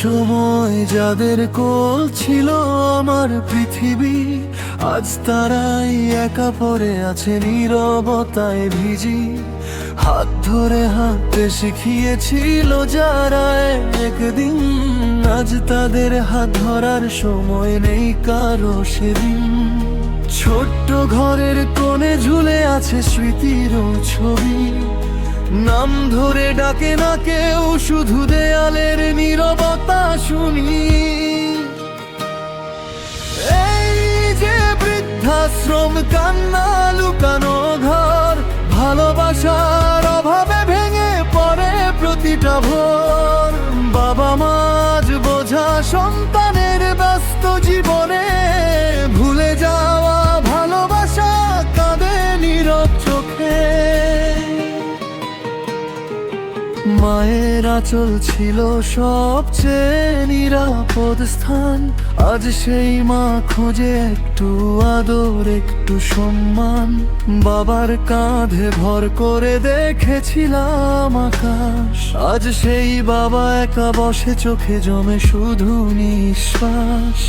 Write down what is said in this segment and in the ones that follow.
সময় যাদের কোল ছিল আমার পৃথিবী, আজ তারাই একা পড়ে আছে নীরবতায় ভিজি। হাত ধরে হাঁটতে শিখিয়েছিল যারা একদিন, আজ তাদের হাত ধরার সময় নেই কারো সেদিন। ছোট্ট ঘরের কোণে ঝুলে আছে স্মৃতির ছবি, নাম ধরে ডাকে না কেউ, শুধু দেয়ালের নীরবতা শুনি। এই যে বৃদ্ধাশ্রম, কান্না লুকানো ঘর, ভালোবাসার অভাবে ভেঙে পড়ে প্রতিটা ভোর। বাবা মা আজ বোঝা সন্তানের ব্যস্ত জীবনে, ভুলে যাওয়া ভালোবাসা কাঁদে নীরব চোখে। মায়ের আঁচল ছিল সবচেয়ে নিরাপদ স্থান, আজ সেই মা খোঁজে একটু আদর, একটু সম্মান। বাবার কাঁধে ভর করে দেখেছিলাম আকাশ, আজ সেই বাবা একা বসে, চোখে জমে শুধু নিঃশ্বাস।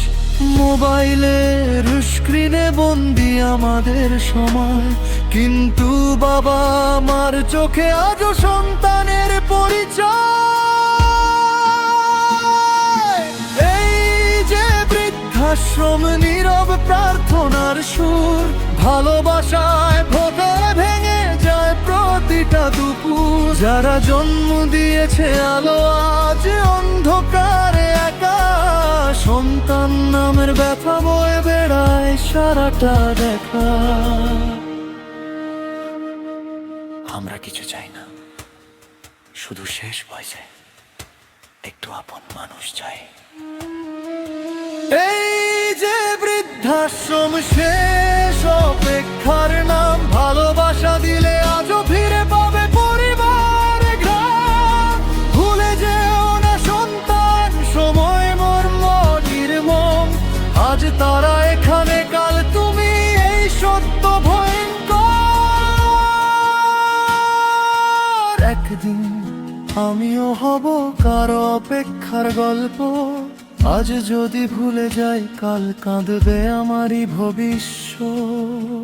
মোবাইলের স্ক্রিনে বন্দি আমাদের সময়, কিন্তু বাবা মার চোখে আজও সন্তানের পরিচয়। এই যে বৃদ্ধাশ্রম, নীরব প্রার্থনার সুর, ভালোবাসায় ফোঁটা ভেঙে যায় প্রতিটা দুপুর। যারা জন্ম দিয়েছে আলো, আজ অন্ধকারে একা, সন্তান নামের ব্যথা বয়ে বেড়ায় সারাটা দেখা। আমরা কিছু চাই না, শুধু শেষ বয়সে একটু আপন মানুষ চাই। এই যে বৃদ্ধাশ্রম, শেষ অপেক্ষার নাম, ভালোবাসা দিলে আজও ফিরে পাবে পরিবার গ্রাম। ভুলে যেও না সন্তান, সময় মর্ম নির্মম, আজ তারা এখানে, কাল তুমি, এই সত্য ভয়ঙ্কর। একদিন আমিও হব কারো অপেক্ষার গল্প, আজ যদি ভুলে যাই কাল কাঁদবে আমারই ভবিষ্যৎ।